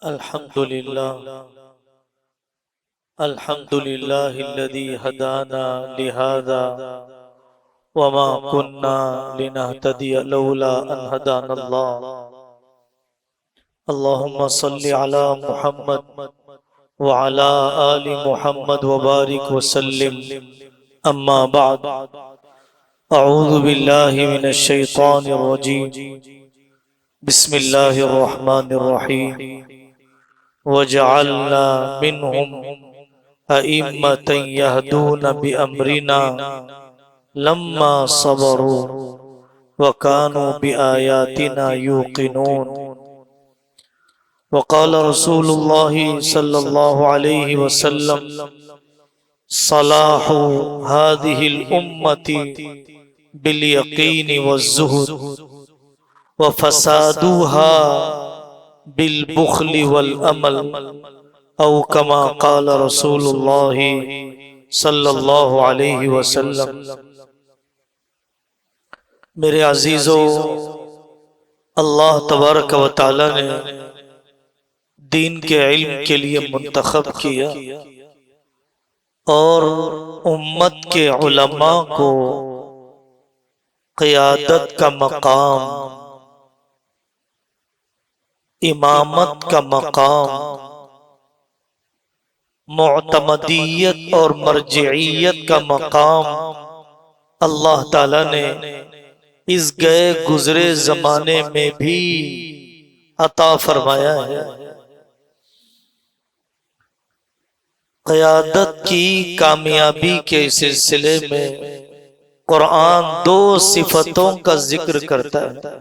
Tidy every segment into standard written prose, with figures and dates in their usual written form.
अल्हम्दुलिल्लाह अल्हम्दुलिल्लाहिल्लज़ी हदाना लिहाज़ा वमा कुन्ना लिनहतदिया लौला अन हदानल्लाह। अल्लाहुम्मा सल्लि अला मुहम्मद व अला आलि मुहम्मद व बारिक व सल्लिम। अम्मा बाद, अऊज़ु बिल्लाहि मिनश शैतानिर रजीम। बिस्मिल्लाहिर रहमानिर रहीम। वजअलना मिनहुम अइम्मतन यहदून बिअम्रिना लम्मा सबरू वकानू बिआयातिना यूक़िनून। वक़ाल रसूलुल्लाहि सल्लल्लाहु अलैहि वसल्लम सलाहु हादिहिल उम्मति बिल यक़ीन वज़्ज़ुहद व फसादुहा बिल बुख़्ल वल अमल औ कमा क़ाल रसूलुल्लाहि सल्लल्लाहु अलैहि वसल्लम। मेरे अजीज़ों, अल्लाह तबारक व तआला ने दीन के इल्म के लिए मुंतखब किया और उम्मत के उलमा को क़ियादत का मकाम, इमामत का मकाम, मुअतमदियत और मर्जियत का मकाम अल्लाह ताला ने इस गए गुजरे जमाने में भी अता फरमाया है। क़यादत की कामयाबी के सिलसिले में कुरान दो सिफतों का जिक्र करता है।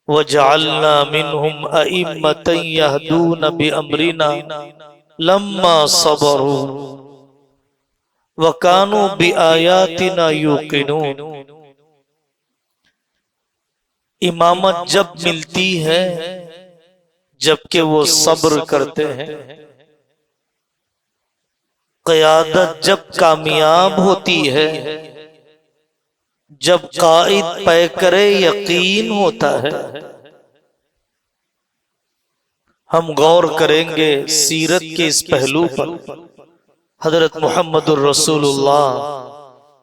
वजअलना मिनहुम अइम्मतन यहदून बिअम्रिना लम्मा सबरू वकानू बिआयातिना यूक़िनून। इमामत जब मिलती है जबकि वो सब्र करते हैं। क़यादत जब कामयाब होती है जब कायद पे करे यकीन होता है। हम गौर करेंगे सीरत के इस पहलू पर। हजरत मुहम्मदुर रसूलुल्लाह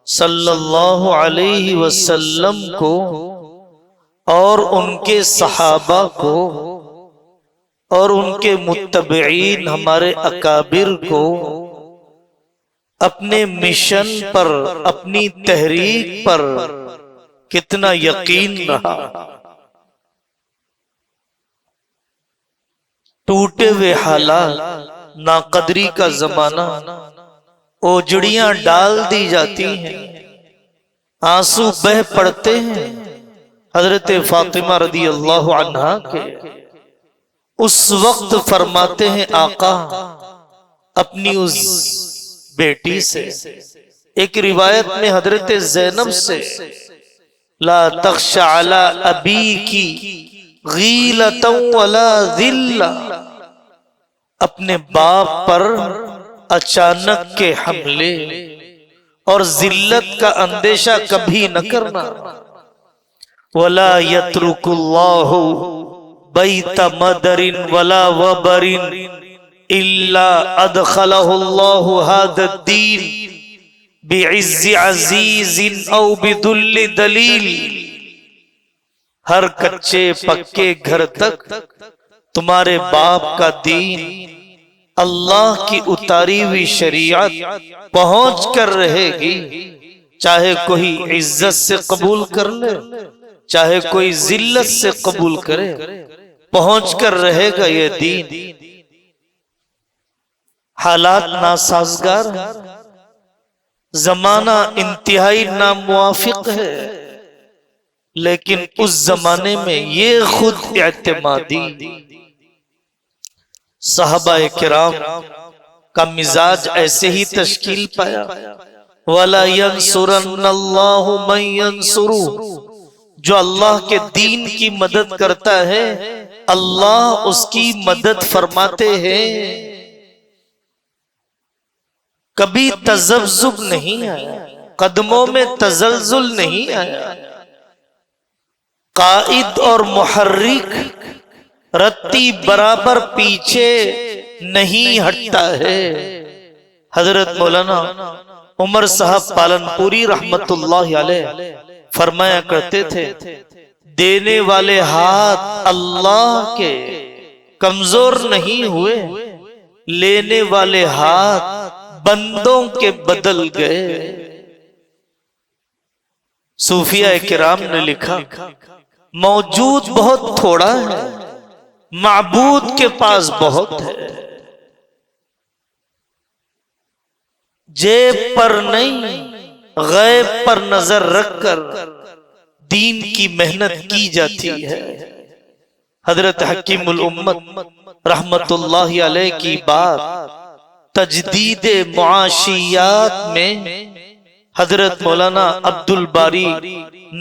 सल्लल्लाहु अलैहि वसल्लम को और उनके सहाबा को और उनके मुत्तबईन हमारे अकाबिर को अपने मिशन पर, अपनी तहरीक पर कितना यकीन रहा। टूटे हुए हालात, नाकदरी का जमाना, ओजड़ियां डाल दी जाती हैं, आंसू बह पड़ते हैं। हजरत फातिमा रदी अल्लाह अन्हा के उस वक्त फरमाते हैं आका अपनी उस बेटी से, एक रिवायत में हजरत ज़ैनब से, ला तख्शा अला अबीकी गीलतन वला ज़िल्ला, अपने बाप पर अचानक के हमले और जिल्लत का अंदेशा कभी न करना। वला यत्रुकुल्लाहु बैत मदरिन वला वबरिन इल्ला अदखलहुल्लाहु हादद्दीन बिइज़्ज़ि अज़ीज़िन औ बिदुल्लि दलील। हर कच्चे पक्के घर तक तुम्हारे बाप का दीन, अल्लाह की उतारी हुई शरीयत पहुंच कर रहेगी। चाहे कोई इज्जत से कबूल कर ले, चाहे कोई जिल्लत से कबूल करे, पहुंच कर रहेगा ये दीन। हालात नासाजगार, जमाना इंतहाई नामुवाफिक है, लेकिन उस जमाने में ये खुद एतमादी सहाबाए किराम का मिजाज ऐसे ही तश्कील पाया। वला यंसुरन्नल्लाहु मन यंसुरु, जो अल्लाह के दीन की मदद करता है अल्लाह उसकी मदद फरमाते हैं। कभी तज़ब्ज़ुब नहीं आया, कदमों में तज़ल्ज़ुल नहीं आया। काइद और मुहर्रिक रत्ती बराबर पीछे नहीं हटता है। हजरत मौलाना उमर साहब पालनपुरी रहमतुल्लाह अलैह फरमाया करते थे, देने वाले हाथ अल्लाह के कमजोर नहीं हुए, लेने वाले हाथ बंदों के बदल गए। सूफिया किराम ने लिखा, मौजूद बहुत थोड़ा है, माबूद के पास बहुत है। जेब पर नहीं गैब पर नजर रखकर दीन की मेहनत की जाती है। हजरत हकीमुल उम्मत रहमतुल्लाहि अलैह की बात तजदीद मुआशियात में हजरत मौलाना अब्दुल बारी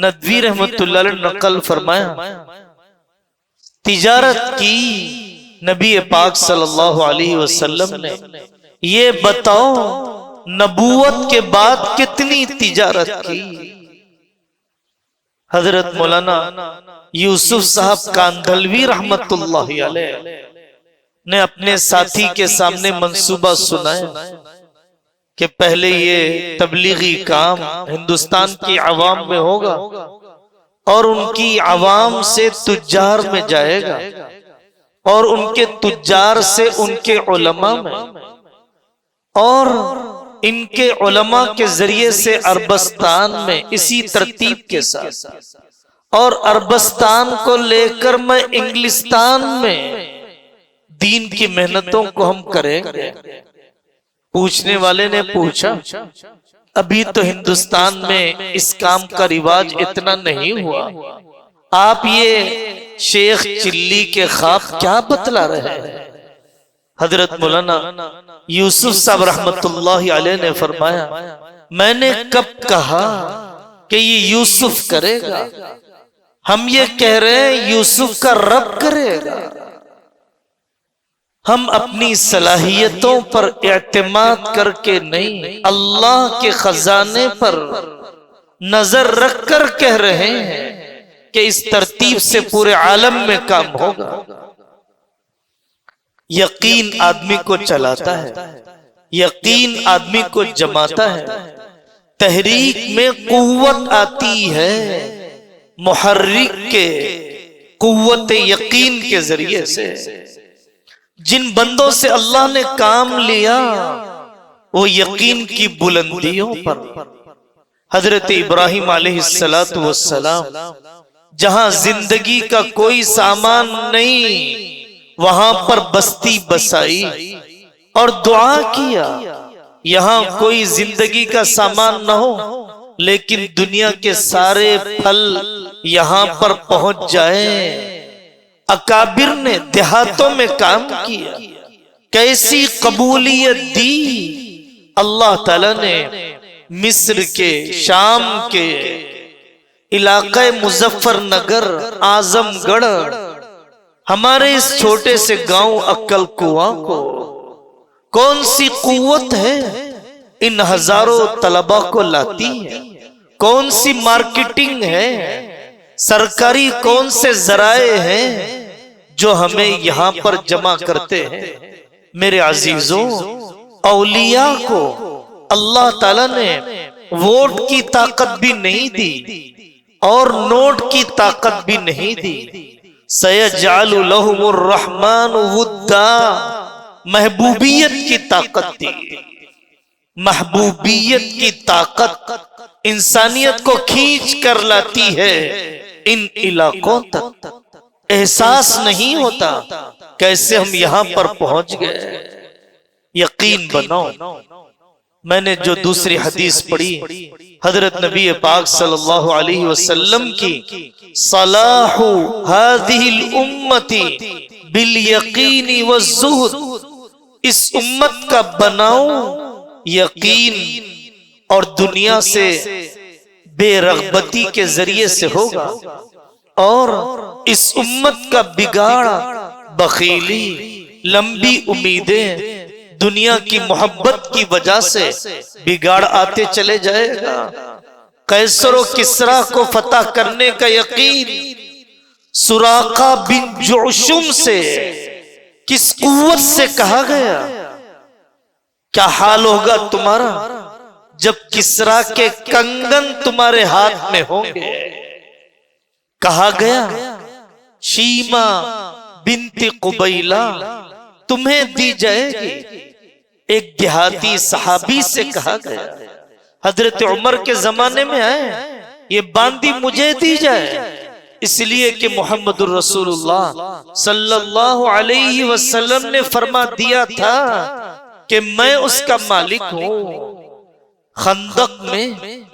नदवी रहमतुल्लाह अलैह नकल फरमाया, तिजारत की नबी पाक सल्लल्लाहु अलैहि वसल्लम ने, ये बताओ नबूवत के बाद कितनी तिजारत की। हजरत मौलाना यूसुफ साहब कांधलवी रहमतुल्लाहि अलैह ने अपने साथी के सामने मंसूबा सुनाया कि पहले ये तबलीगी काम हिंदुस्तान की आवाम में होगा और उनकी आवाम से तुज्जार में जाएगा और उनके तुज्जार से उनके उलमा में और इनके उलमा के जरिए से अरबस्तान में, इसी तरतीब के साथ, और अरबस्तान को लेकर मैं इंग्लिस्तान में दीन की मेहनतों को हम करेंगे। पूछने वाले ने पूछा, अभी तो हिंदुस्तान में इस काम का रिवाज इतना नहीं हुआ, आप ये शेख चिल्ली के ख्वाब क्या बतला रहे हैं। हजरत मौलाना यूसुफ साहब रहमतुल्लाहि अलैह ने फरमाया, मैंने कब कहा कि ये यूसुफ करेगा, हम ये कह रहे हैं यूसुफ का रब करेगा। हम अपनी सलाहियतों पर एतमाद करके नहीं, अल्लाह के खजाने पर नजर रखकर कह रहे हैं कि इस तरतीब से पूरे आलम में काम होगा। यकीन आदमी को चलाता है, यकीन आदमी को जमाता है। तहरीक में कुव्वत आती है मुहर्रिक के कुव्वत यकीन के जरिए से। जिन बंदों से अल्लाह ने काम लिया वो यकीन की बुलंदियों पर, हजरत इब्राहिम अलैहिस्सलातु वस्सलाम जहां जिंदगी का कोई सामान नहीं वहां पर बस्ती बसाई और दुआ किया, यहां कोई जिंदगी का सामान न हो लेकिन दुनिया के सारे फल यहां पर पहुंच जाए। अकाबिर ने देहातों में काम किया, कैसी कबूलियत दी। अल्लाह ताला ने मिस्र के, शाम के इलाके मुजफ्फरनगर, आजमगढ़, हमारे इस छोटे से गांव अक्कल कुआं को कौन सी कुव्वत है इन हजारों तलबा को लाती है, कौन सी मार्केटिंग है, सरकारी कौन से जराए हैं जो हमें यहां पर जमा करते हैं। मेरे अजीजों, औलिया को अल्लाह ताला ने वोट की ताकत भी नहीं दी और नोट की ताकत भी नहीं दी। सयजअलु लहुमुर रहमान वुद्दा, महबूबियत की ताकत दी। महबूबियत की ताकत इंसानियत को खींच कर लाती है इन इलाकों तक। एहसास नहीं होता कैसे हम यहां पर पहुंच गए। यकीन बनाओ, मैंने जो दूसरी हदीस पढ़ी हजरत नबी पाक सल्लल्लाहु अलैहि वसल्लम की, सलाहु हादिहिल उम्मती बिल यकीनी वज़्ज़ुहद, इस उम्मत का बनाओ यकीन और दुनिया से बेरगबती के जरिए से होगा, और इस उम्मत का बिगाड़ बखीली, लंबी उम्मीदें, दुनिया की मोहब्बत की वजह से बिगाड़ आते चले जाएगा। कैसर और किसरा को फतह करने का यकीन सुराका बिन जुशुम से किस कुव्वत से कहा गया, क्या हाल होगा तुम्हारा जब किसरा के कंगन तुम्हारे हाथ में होंगे। कहा गया शीमा बिनती कुबैला तुम्हें दी जाएगी। एक देहाती सहाबी से कहा गया, हजरत उमर के जमाने में आए, ये बांदी मुझे दी जाए, इसलिए कि मोहम्मदुर रसूलुल्लाह सल्लल्लाहु अलैहि वसल्लम ने फरमा दिया था कि मैं उसका मालिक हूं। खंदक में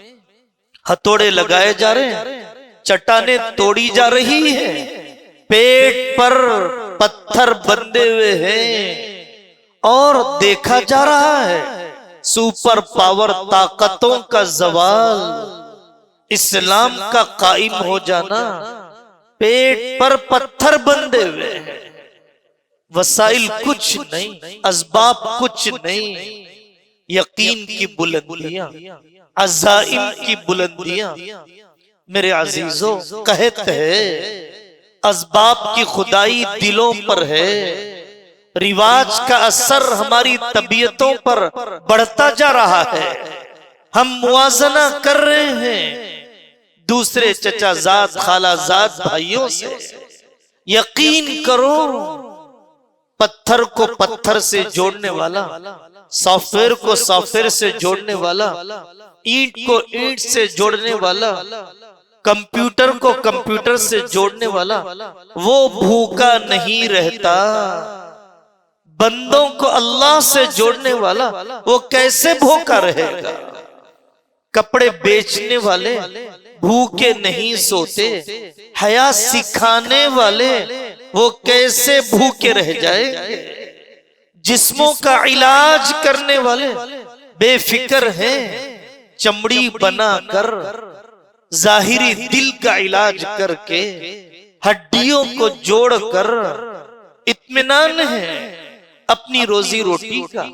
हथौड़े लगाए जा रहे हैं, चट्टानें तोड़ी जा रही है, पेट पर पत्थर बंधे हुए हैं और देखा जा रहा है सुपर पावर ताकतों का जवाल, इस्लाम का कायम हो जाना। पेट पर पत्थर बंधे हुए हैं, वसाइल कुछ नहीं, असबाब कुछ नहीं, यकीन की बुलंदियां, अज़ाइम की बुलंदियां। मेरे अजीजों, कहते हैं असबाब की खुदाई दिलों पर है, रिवाज का असर हमारी तबीयतों पर बढ़ता जा रहा है। हम मुआजना कर रहे हैं दूसरे चचाजाद खालाजाद भाइयों से। यकीन करो, पत्थर को पत्थर से जोड़ने वाला, सॉफ्टवेयर को सॉफ्टवेयर से जोड़ने वाला, ईंट को ईंट से जोड़ने वाला, कंप्यूटर को कंप्यूटर से जोड़ने वाला, वो भूखा नहीं रहता। बंदों को अल्लाह से जोड़ने वाला वो कैसे भूखा रहेगा। कपड़े बेचने वाले भूखे नहीं सोते, हया सिखाने वाले वो कैसे भूखे रह जाएंगे। जिस्मों का इलाज करने वाले बेफिक्र हैं, चमड़ी बनाकर जाहिरी दिल का इलाज करके हड्डियों को जोड़कर इत्मीनान है अपनी रोजी रोटी का।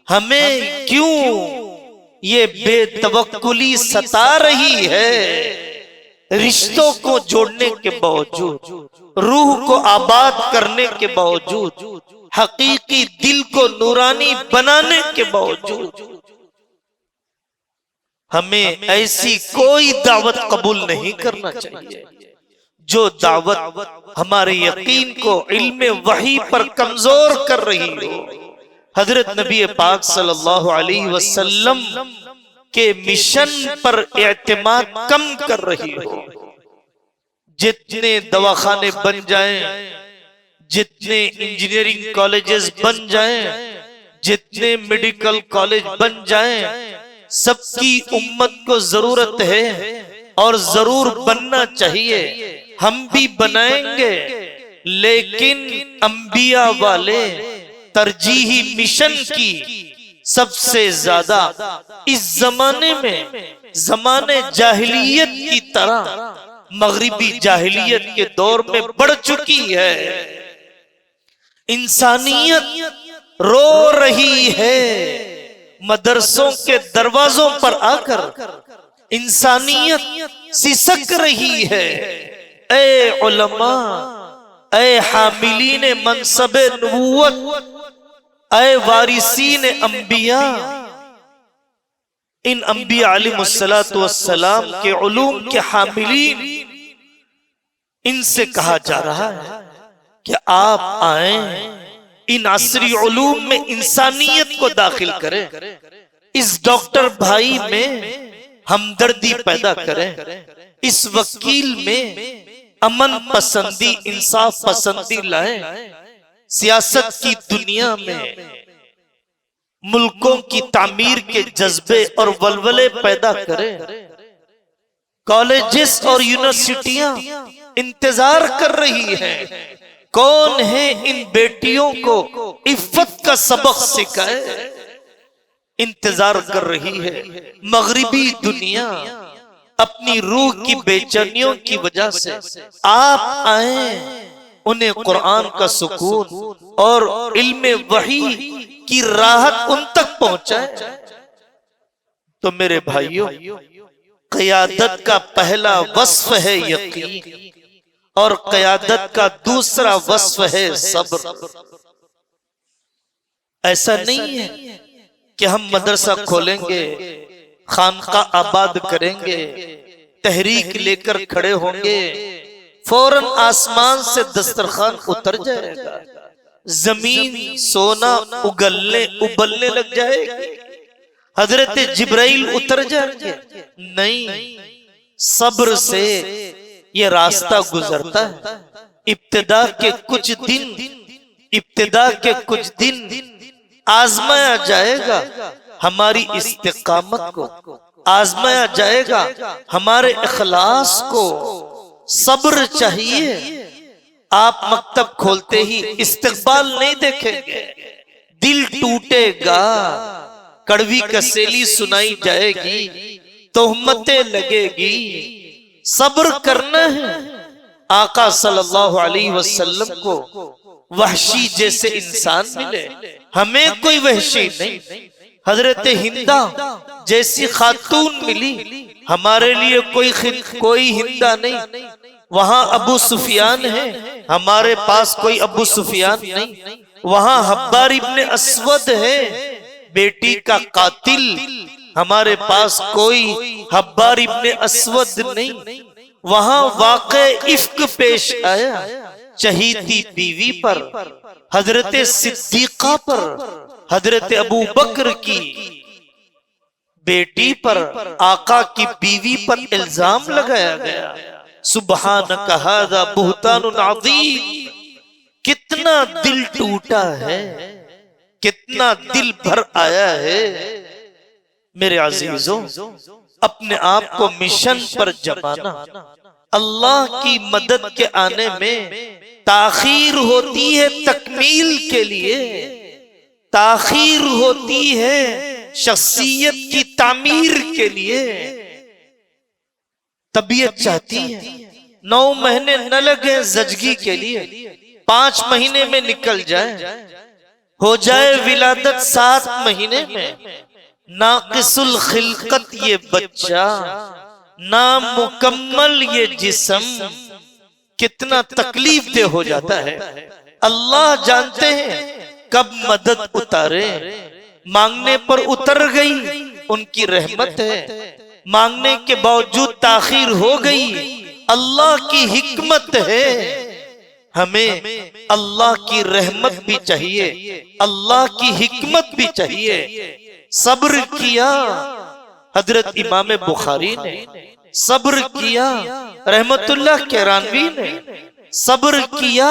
हमें क्यों ये बेतवक्कुली सता रही है। रिश्तों को जोड़ने के बावजूद, रूह को आबाद करने के बावजूद, हकीकी दिल को नूरानी बनाने के बावजूद हमें ऐसी कोई दावत कबूल नहीं करना चाहिए जो दावत हमारे यकीन को इल्म वही पर कमजोर कर रही हो। हजरत नबी पाक सल्लल्लाहु अलैहि वसल्लम के मिशन पर एतमाद कम कर रही हो। जितने दवाखाने बन जाएं, जितने इंजीनियरिंग कॉलेजेस बन जाएं, जितने मेडिकल कॉलेज बन जाएं, सबकी उम्मत को जरूरत है और जरूर बनना चाहिए। हम भी बनाएंगे, लेकिन अंबिया वाले तरजीही मिशन की सबसे ज्यादा इस जमाने में, जमाने जाहिलियत की तरह मगरिबी जाहिलियत के दौर में बढ़ चुकी है। इंसानियत रो रही है, मदरसों के दरवाजों पर आकर इंसानियत सिसक रही है। ए उलमा, ए हामिलीन मनसबे नबूवत, ऐ वारिसीन अंबिया, इन अंबिया अलैहिमुस्सलातु वस्सलाम के उलूम के हामिलीन, इनसे कहा जा रहा है कि आप आए, इन असरी उलूम में इंसानियत को दाखिल करें, इस डॉक्टर भाई में हमदर्दी पैदा करें, इस वकील में अमन पसंदी, इंसाफ पसंदी लाएं। सियासत की दुनिया में मुल्कों की तामीर के जज्बे और वलवले पैदा करें। कॉलेजेस और यूनिवर्सिटियां इंतजार कर रही हैं, कौन है इन बेटियों को इफ्फत का सबक सिखाए। इंतजार कर रही है मगरिबी दुनिया अपनी रूह की बेचैनियों की वजह से। आप आए, उन्हें कुरान का सुकून और इल्म वही की राहत उन तक पहुंचाए। तो मेरे भाइयों, क़यादत का पहला वस्फ है यकीन, और क़यादत का दूसरा वस्फ है सब्र। ऐसा नहीं है कि हम मदरसा खोलेंगे, खानका आबाद करेंगे, तहरीक लेकर खड़े होंगे, फौरन आसमान से दस्तरखान उतर जाएगा, जमीन सोना उबलने लग जाएगी, हजरत जिब्राइल उतर जाएंगे। नहीं, सब्र से ये रास्ता गुजरता है। इब्तिदा के कुछ दिन आजमाया जाएगा हमारी इस्तिकामत को, आजमाया जाएगा हमारे इखलास को। सब्र चाहिए। आप मकतब खोलते ही इस्तिकबाल नहीं देखेंगे, दिल टूटेगा, कड़वी कसेली सुनाई जाएगी, तोहमतें लगेगी। सब्र करना है। आका सल्लल्लाहु अलैहि वसल्लम को वहशी जैसे इंसान मिले, हमें कोई वहशी नहीं। हजरत हिंदा जैसी खातून मिली, हमारे लिए कोई हिंदा नहीं। वहां अबू सुफियान है, हमारे पास कोई अबू सुफियान नहीं। वहां हब्बार इब्ने अस्वद है, बेटी का कातिल, हमारे पास कोई हब्बार इब्ने अस्वद नहीं। वहां वाक़े इफ्क पेश आया, चहीती बीवी पर, हजरत सिद्दीका पर, हजरत अबू बकर की बेटी पर, आका की बीवी पर इल्जाम लगाया गया। सुब्हानक हाज़ा बुहतानुन अज़ीम। कितना दिल टूटा है, कितना दिल भर आया है। मेरे अजीजों, अपने आप को मिशन पर जमाना। अल्लाह की मदद के आने में ताखीर होती है तकमील के लिए, ताखीर होती है शख्सियत की तामीर के लिए। तबीयत चाहती है 9 महीने न लगे जजगी के लिए, 5 महीने में निकल जाए, हो जाए विलादत 7 महीने में। नाकिसुल खिलकत ये बच्चा, नामुकम्मल ये जिस्म, कितना तकलीफ दे हो जाता है। अल्लाह जानते हैं कब मदद उतारे। मांगने पर उतर गई, उनकी रहमत है। मांगने के बावजूद ताखीर हो गई, अल्लाह की हिकमत है। हमें अल्लाह की रहमत भी चाहिए, अल्लाह की हिकमत भी चाहिए। सब्र किया हजरत इमाम बुखारी ने, सब्र किया रहमतुल्लाह किरानवी ने, सब्र किया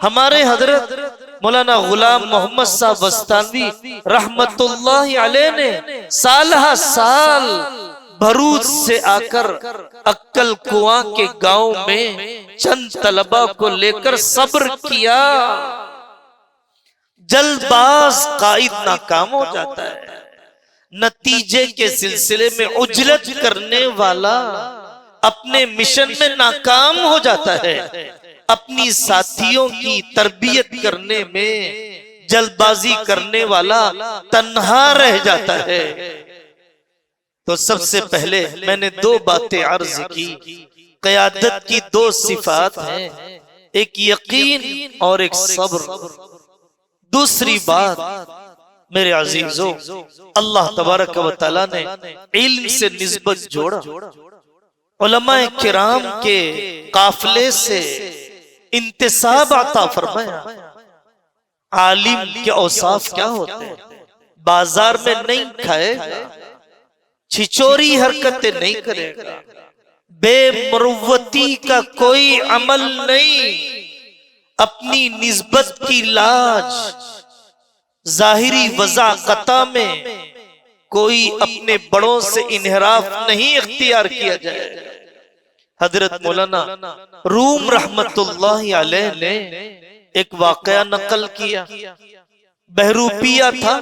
हमारे हजरत मौलाना गुलाम मोहम्मद साहब वस्तानवी रहमतुल्लाह अलैह ने। साल भरूच से आकर अक्कल कुआं के गांव में चंद तलबा को लेकर सब्र किया। जल्दबाज कायद नाकाम हो जाता है, नतीजे के सिलसिले में उजलत करने वाला अपने मिशन में नाकाम हो जाता है। अपनी साथियों की तरबियत करने में जल्दबाजी करने वाला तन्हा रह जाता है। तो सबसे पहले मैंने 2 बातें अर्ज की। क़यादत की 2 सिफात हैं, एक यकीन और एक सब्र। दूसरी बात मेरे अजीजों, अल्लाह तबारक व तआला ने इल्म से निस्बत जोड़ा। उलमाए किराम के काफिले से इंतिसाब अता फरमाया। आलिम के औसाफ क्या होते हैं? बाजार में नहीं खाएगा, छिचोरी हरकतें नहीं करेगा, बेमरुवती का कोई अमल नहीं, अपनी निस्बत की लाज, जाहिरी वज़ाक़ता में कोई अपने बड़ों से इन्हिराफ नहीं इख्तियार किया जाए। हजरत मौलाना रूम रहमतुल्लाहि अलैह ने एक वाकया नकल किया। बहरूपिया था,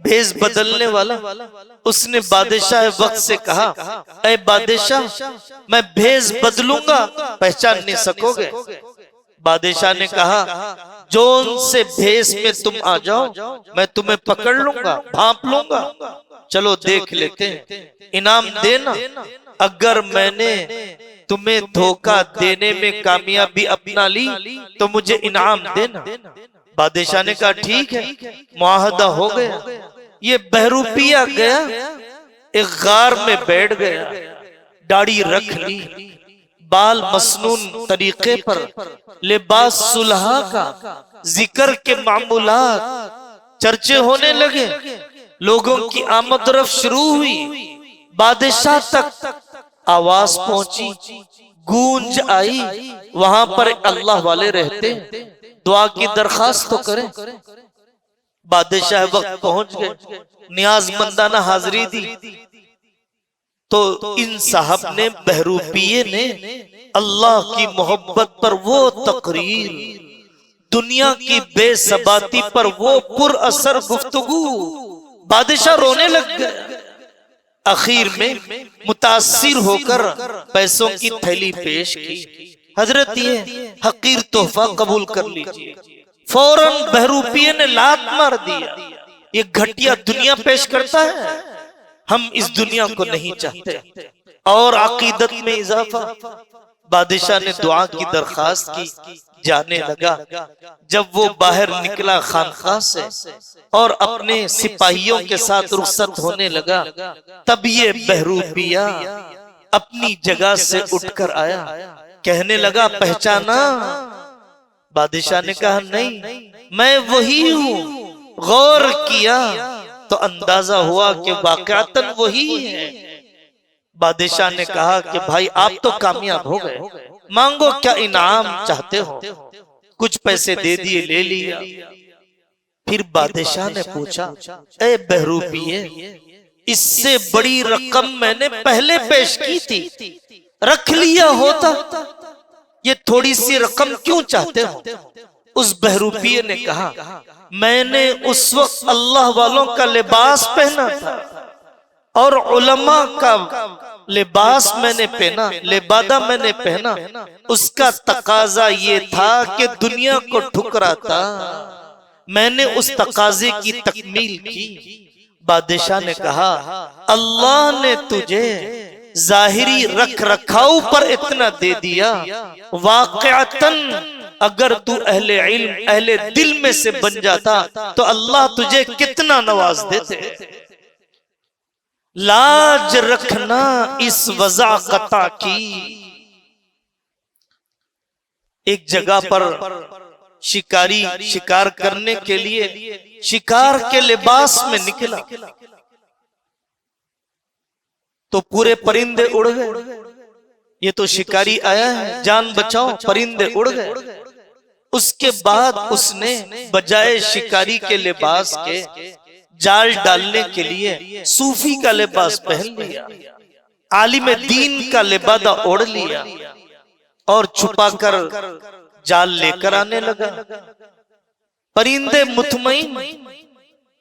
भेष बदलने वाला। उसने बादशाह वक्त से कहा, ऐ बादशाह, मैं भेष बदलूंगा, पहचान नहीं सकोगे। बादशाह ने कहा जोन से भेष में तुम आ जाओ, मैं तुम्हें पकड़ लूंगा, भांप लूंगा। चलो देख लेते हैं, इनाम देना। अगर मैंने तुम्हें धोखा देने में कामयाबी अपना ली तो मुझे इनाम देना। बादशाह ने कहा ठीक है, मुआहदा हो गया। ये बहरूपिया गया, एक गार में बैठ गया, दाढ़ी रख ली, बाल मसनून तरीके पर, लिबास सुलहा का, जिक्र के मामूलात, चर्चे होने लगे, लोगों की आमद रफ्त शुरू हुई, बादशाह तक आवाज पहुंची, गूंज आई। वहां पर अल्लाह वाले रहते, दुआ की दरखास्त तो करें। बादशाह वक्त पहुंच गए, नियाजमंदाना हाजिरी दी। तो इन साहब ने, बहरूपिये ने अल्लाह की मोहब्बत पर वो तकरीर, दुनिया की बेसबाती पर वो पुरअसर गुफ्तगू, बादशाह रोने लग गया। आखिर में मुतासिर होकर पैसों की थैली पेश की। हजरत ये हकीर तोहफा कबूल कर लीजिए। फौरन बहरूपिये ने लात मार दिया, ये घटिया दुनिया पेश करता है, हम इस दुनिया को नहीं चाहते। और अकीदत में इजाफा। बादशाह ने दुआ की दरखास्त की, जाने लगा। जब वो बाहर निकला खानकाह से और अपने सिपाहियों के साथ रुखसत होने लगा, तब ये बहरूपिया अपनी जगह से उठकर आया, कहने लगा पहचाना? बादशाह ने कहा नहीं, मैं वही हूँ। गौर किया तो अंदाजा हुआ कि वाकयातन वही है। बादशाह ने कहा कि भाई आप तो कामयाब हो गए, मांगो क्या इनाम चाहते हो। कुछ पैसे दे दिए, ले लिया। फिर बादशाह ने पूछा, ए बहरूपिये, इससे बड़ी रकम मैंने पहले पेश की थी, रख लिया होता, ये थोड़ी सी रकम क्यों चाहते हो? उस बहरूपिये ने कहा, मैंने उस वक्त अल्लाह वालों का लिबास पहना था और उलमा का लिबास मैंने पहना, लिबादा मैंने पहना। उसका तकाजा ये था कि दुनिया को ठुकराता, मैंने उस तकाजे की तकमील की। बादशाह ने कहा, अल्लाह ने तुझे जाहिरी रख रखाव पर इतना दे दिया, वाक़अतन अगर तू अहले इल्म, अहले दिल में से बन जाता तो अल्लाह तुझे कितना नवाज देते। लाज रखना इस वज़ाक़ता की। एक जगह पर शिकारी शिकार करने के लिए शिकार के लिबास में निकला तो पूरे परिंदे उड़ गए। ये तो शिकारी आया है, जान बचाओ, परिंदे उड़ गए। उसके बाद उसने बजाय शिकारी के लिबास के जाल डालने के लिए सूफी का लिबास पहन लिया, आलिम दीन का लिबादा ओढ़ लिया और छुपाकर जाल लेकर आने लगा। परिंदे मुतमईन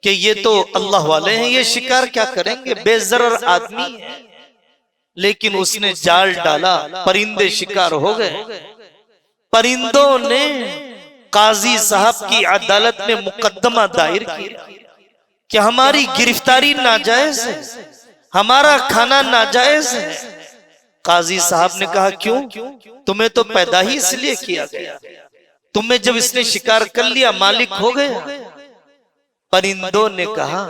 कि ये तो अल्लाह वाले हैं, ये शिकार क्या करेंगे, बेजरर आदमी है। लेकिन उसने जाल डाला, परिंदे शिकार हो गए। परिंदों ने काजी साहब की अदालत में मुकदमा दायर किया कि हमारी गिरफ्तारी नाजायज है, हमारा खाना नाजायज है। काजी साहब ने कहा क्यों? तुम्हें तो पैदा ही इसलिए किया गया, तुम्हें जब इसने शिकार कर लिया मालिक हो गया। परिंदों ने कहा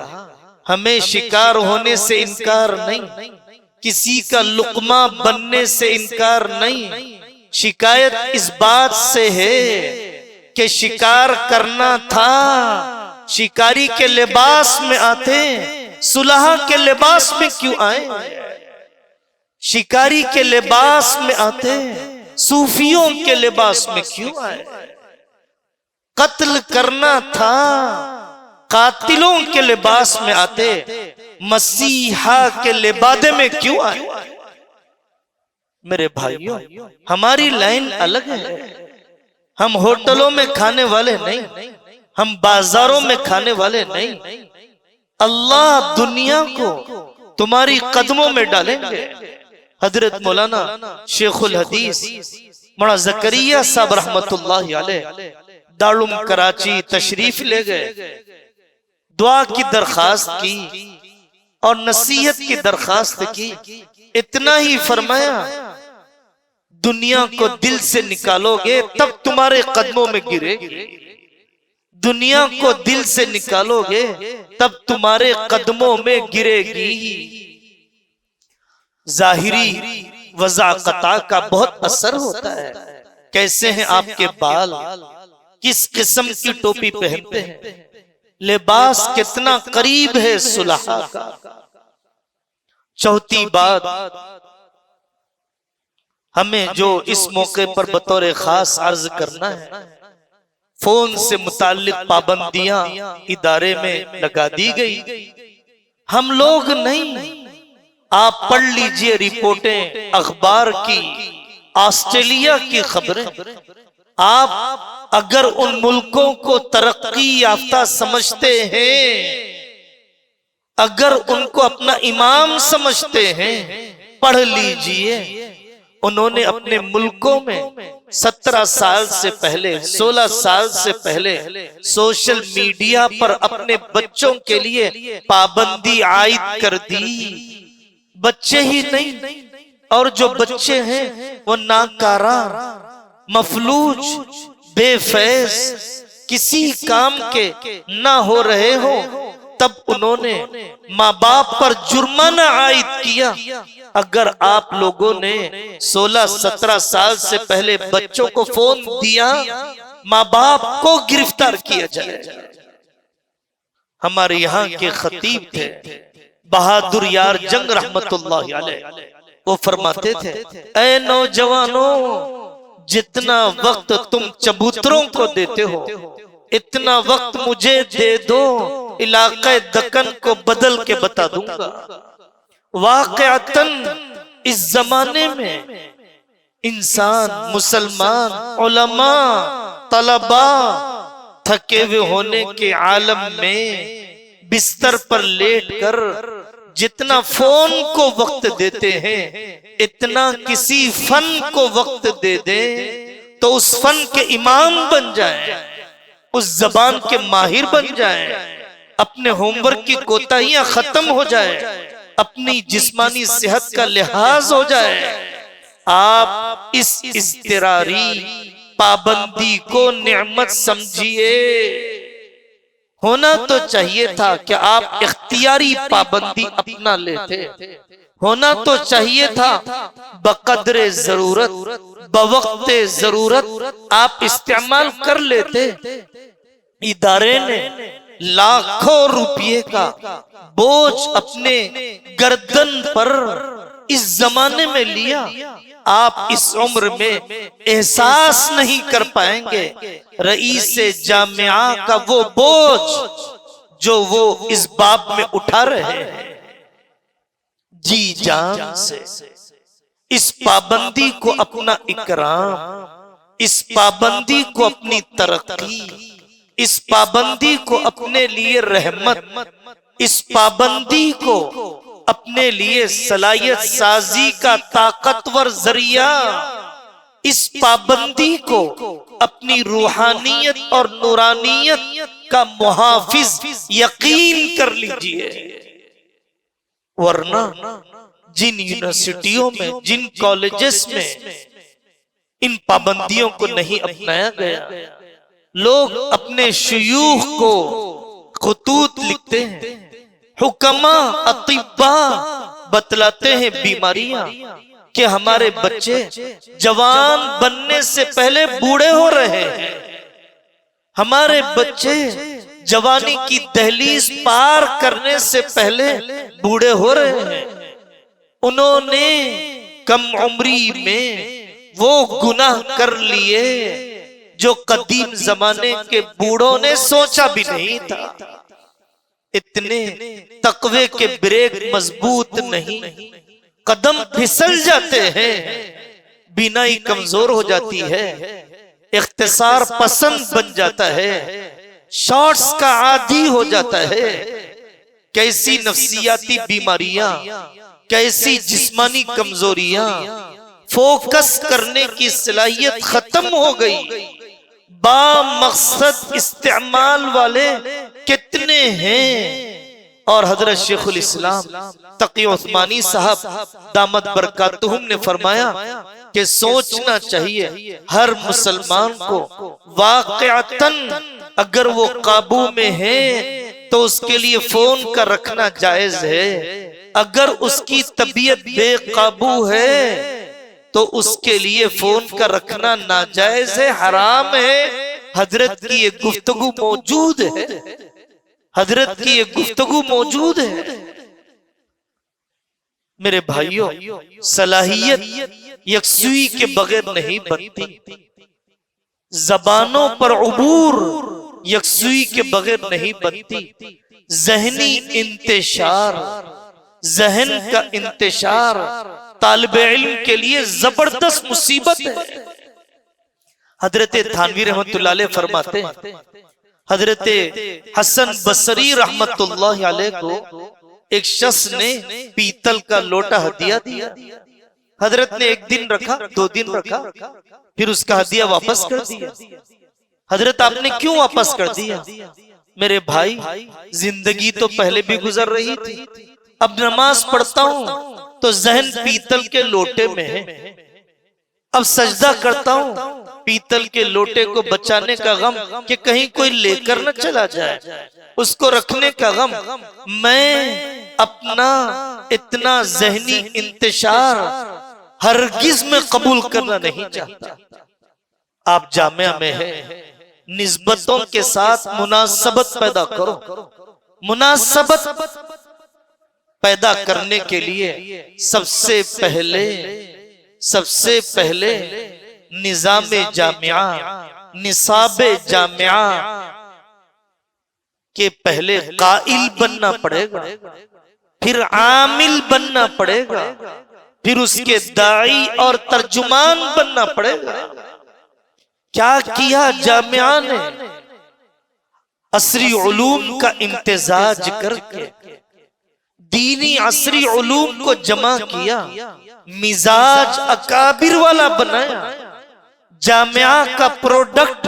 हमें शिकार होने से इनकार नहीं, किसी का लुकमा बनने से इनकार नहीं, शिकायत इस बात से है कि शिकार करना था, शिकारी के लिबास में आते, सुलहा के लिबास में क्यों आए? शिकारी के लिबास में आते, सूफियों के लिबास में क्यों आए? कत्ल करना था, कातिलों के लिबास में आते, मसीहा के लिबादे में क्यों आए? मेरे भाइयों, हमारी लाइन अलग है। हम होटलों में खाने वाले नहीं, हम बाजारों में खाने वाले नहीं। अल्लाह दुनिया को तुम्हारी कदमों में डालेंगे। हजरत मौलाना शेखुल हदीस मौलाना ज़करिया साहब रहमतुल्लाह अलैह दारुल कराची तशरीफ ले गए, दुआ की दरखास्त की और नसीहत की दरखास्त की। इतना ही फरमाया, दुनिया को दिल से निकालोगे तब तुम्हारे कदमों में गिरेगी, दुनिया को दिल से निकालोगे तब तुम्हारे कदमों में गिरेगी। जाहिरी वज़ाक़ता का बहुत असर होता है। कैसे हैं आपके बाल, किस किस्म की टोपी पहनते हैं, लिबास कितना करीब है सुलहा का। चौथी बात, हमें जो इस मौके पर बतौर खास अर्ज करना है, फोन से मुताल्लिक पाबंदियां इदारे में लगा दी गई। हम लोग नहीं, आप पढ़ लीजिए रिपोर्टें अखबार की, ऑस्ट्रेलिया की खबरें। आप अगर उन मुल्कों को तरक्की याफ्ता समझते हैं, अगर उनको अपना इमाम समझते हैं, पढ़ लीजिए। उन्होंने अपने मुल्कों में 17 साल से पहले, 16 साल से पहले सोशल मीडिया पर अपने बच्चों के लिए पाबंदी आयद कर दी। बच्चे ही नहीं, और जो बच्चे हैं वो नाकारा, मफलूज, बेफैज, किसी काम के ना हो रहे हो, तब उन्होंने माँ बाप पर जुर्माना आयद किया। अगर आप लोगों ने 16-17 साल से पहले बच्चों को फोन दिया, माँ बाप को गिरफ्तार किया जाए। हमारे यहाँ के खतीब थे बहादुर यार जंग रहमतुल्लाह अलैह, वो फरमाते थे, ऐ नौजवानों, जितना वक्त तुम चबूतरों को देते हो, इतना वक्त मुझे दे दो, इलाके दक्कन को बदल के बता दूंगा। वाक़अतन इस जमाने में इंसान, मुसलमान, उलमा, तलबा थके हुए होने के आलम में बिस्तर पर लेटकर जितना फोन को वक्त देते हैं, इतना किसी फन को वक्त दे दे तो उस फन के इमाम बन जाए, उस जबान के माहिर बन जाए, अपने होमवर्क की कोताहियां खत्म हो जाए, अपनी जिस्मानी सेहत का लिहाज हो जाए। आप इस इज़्तिरारी पाबंदी को नेमत समझिए। होना तो चाहिए था कि आप इख्तियारी पाबंदी अपना लेते, होना तो चाहिए था बकदरे जरूरत, बवक्ते जरूरत आप इस्तेमाल कर लेते। इदारे ने लाखों रुपये का बोझ अपने गर्दन पर इस जमाने में लिया। आप इस उम्र में एहसास नहीं कर पाएंगे रईसे जामिया का वो बोझ जो वो इस बाब में उठा रहे हैं। जी जान से इस पाबंदी को अपना इकराम, इस पाबंदी को अपनी तरक्की, इस पाबंदी को अपने लिए रहमत, इस पाबंदी को अपने लिए सलाहियत साजी का ताकतवर जरिया, इस पाबंदी को अपनी रूहानियत और नूरानियत का मुहाफिज यकीन कर लीजिए। वरना जिन यूनिवर्सिटियों में, जिन कॉलेजेस में इन पाबंदियों को नहीं अपनाया गया, लोग अपने शयूख को खुतूत लिखते हैं, हुक्मा अतिब्बा बतलाते हैं बीमारियां कि हमारे बच्चे जवान बनने से पहले बूढ़े हो रहे हैं, हमारे बच्चे जवानी की दहलीज पार करने से पहले बूढ़े हो रहे हैं। उन्होंने कम उम्री में वो गुनाह कर लिए जो कदीम जमाने के बूढ़ों ने सोचा भी नहीं था। इतने तकवे के ब्रेक मजबूत नहीं, कदम फिसल जाते हैं, बीनाई कमजोर हो जाती है, इख्तिसार पसंद बन जाता है, शॉर्ट्स का आदी हो जाता है। कैसी नफ्सियाती बीमारियां, कैसी जिस्मानी कमजोरियां फोकस करने की सलाहियत खत्म हो गई। बामकसद इस्तेमाल वाले कितने हैं। और हजरत शेखुल इस्लाम तकी उस्मानी साहब दामत बरकातुहुम ने फरमाया कि सोचना चाहिए हर मुसलमान को वाक़अतन अगर वो काबू में है तो उसके लिए फोन का रखना जायज है। अगर उसकी तबीयत बेकाबू है तो उसके लिए फोन का रखना नाजायज है, हराम है। हजरत की ये गुफ्तगू मौजूद है, हजरत की ये गुफ्तगू मौजूद है। मेरे भाइयों, सलाहियत यकसुई के बगैर नहीं बनती। जबानों पर उबूर यकसुई के बगैर नहीं बनती। जहनी इंतशार, जहन का इंतशार तालिबे इल्म के लिए जबरदस्त मुसीबत है। हजरत थानवी रहमतुल्लाह अलैह फरमाते हैं, हजरत हसन बसरी रहमतुल्लाह अलैह को एक शख्स ने पीतल का लोटा हदिया दिया। हजरत ने एक दिन रखा, 2 दिन रखा, फिर उसका हदिया वापस कर दिया। हजरत आपने क्यों वापस कर दिया? मेरे भाई, जिंदगी तो पहले भी गुजर रही थी, अब नमाज पढ़ता हूं तो जहन पीतल के लोटे में है। अब सजदा करता हूं, पीतल के लोटे को बचाने का गम कि कहीं कोई लेकर न चला जाए, उसको रखने का गम। मैं अपना इतना जहनी इंतशार हरगिज में कबूल करना नहीं चाहता। आप जामिया में है, निस्बतों के साथ मुनासबत पैदा करो। मुनासबत पैदा करने के लिए सबसे पहले निजामे जामिया, निसाबे जामिया के पहले काइल बनना पड़ेगा, फिर आमिल बनना पड़ेगा, फिर उसके दाई और तर्जुमान बनना पड़ेगा। क्या किया जामिया ने? असरी उलूम का इम्तिजाज करके दीनी असरी उलूम को जमा किया, मिजाज अकाबिर वाला बनाया। जामिया का प्रोडक्ट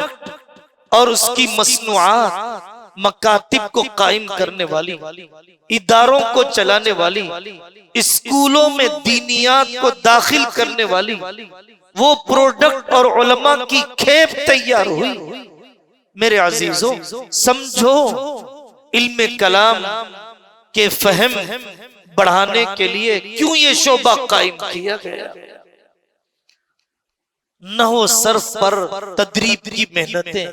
और उसकी मसनूआत मकातिब को कायम करने वाली, इदारों को चलाने वाली, स्कूलों में दीनियात को दाखिल करने वाली वो प्रोडक्ट और उलमा की खेप तैयार हुई। मेरे अजीजों, समझो, इल्मे कलाम के फहम बढ़ाने के लिए क्यों ये शोबा कायम किया गया। नहव सर्फ पर तदरीब की मेहनतें,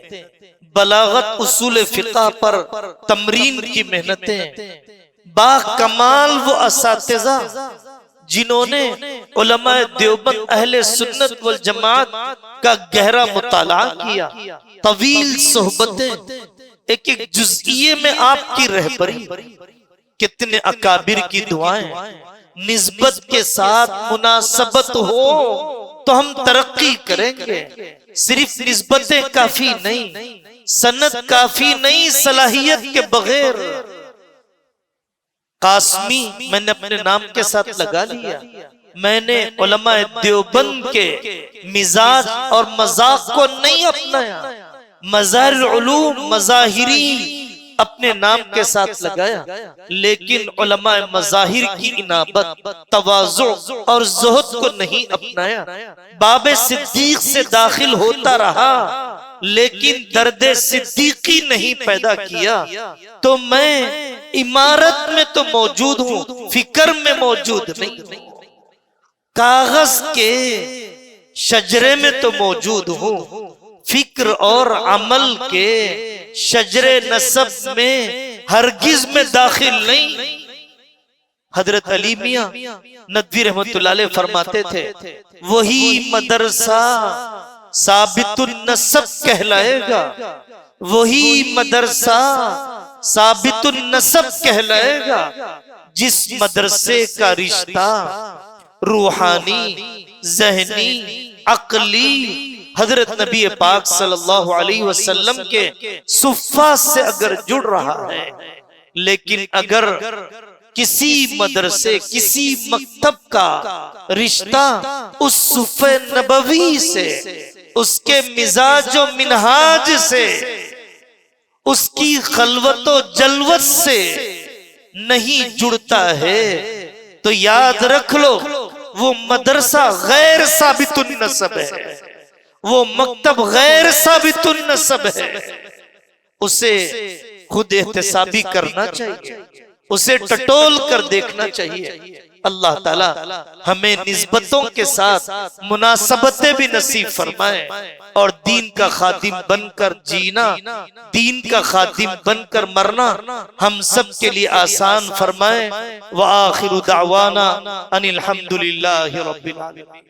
बलागत उसूल फिक़ह पर तमरीन की मेहनतें, बाकमाल वो असातिज़ा जिन्होंने उलमाए देवबंद अहले सुन्नत वल जमात का गहरा मुताला किया, तवील सोहबतें, एक एक जुज़इये में आपकी रहबरी, कितने अकाबिर की दुआएं। निस्बत के साथ मुनासबत हो तो हम तरक्की करेंगे। सिर्फ निस्बतें काफी नहीं, सनद काफी नहीं, सलाहियत के बगैर। कासमी मैंने अपने नाम के साथ लगा लिया। मैंने उलमाए देवबंद के मिजाज और मजाक को नहीं अपनाया, मज़ाहिर उलूम मज़ाहिरी अपने नाम के साथ लगाया, लेकिन उलमाए मज़ाहिर की इनाबत, तवाज़ु और ज़ुहद को नहीं अपनाया। बाबे सिद्दीक से दाखिल होता रहा लेकिन दर्दे सिद्दीकी नहीं पैदा किया। तो मैं इमारत में तो मौजूद हूं, फिक्र में मौजूद नहीं। कागज के शजरे में तो मौजूद हूं, फिक्र और अमल के शजरे नसब में हरगिज में दाखिल नहीं। हजरत अली मियां नदवी रहमतुल्लाह अलैह फरमाते थे, वही मदरसा साबितुन नसब कहलाएगा, वही मदरसा साबितुन नसब कहलाएगा जिस मदरसे का रिश्ता रूहानी, जहनी, अक्ली हजरत नबी पाक सल्लल्लाहु अलैहि वसल्लम के सुफ़ा से अगर जुड़ रहा है। लेकिन अगर किसी मदरसे किसी मकतब का रिश्ता उस सुफ़े नबवी से, उसके मिजाज व मिनहाज से, उसकी खलवत व जलवत से नहीं जुड़ता है तो याद रख लो वो मदरसा गैर साबितुन नसब है, वो मकतब गैर साबितुन नसब है। उसे खुद एहतसाबी करना चाहिए, उसे टटोल कर देखना चाहिए। अल्लाह ताला हमें निस्बतों के साथ मुनासबतें भी नसीब फरमाए और दीन का खादिम बनकर जीना, दीन का खादिम बनकर मरना हम सब के लिए आसान फरमाए। व आखिरु दावाना अनिल हम्दुलिल्लाहि रब्बिल आलमीन।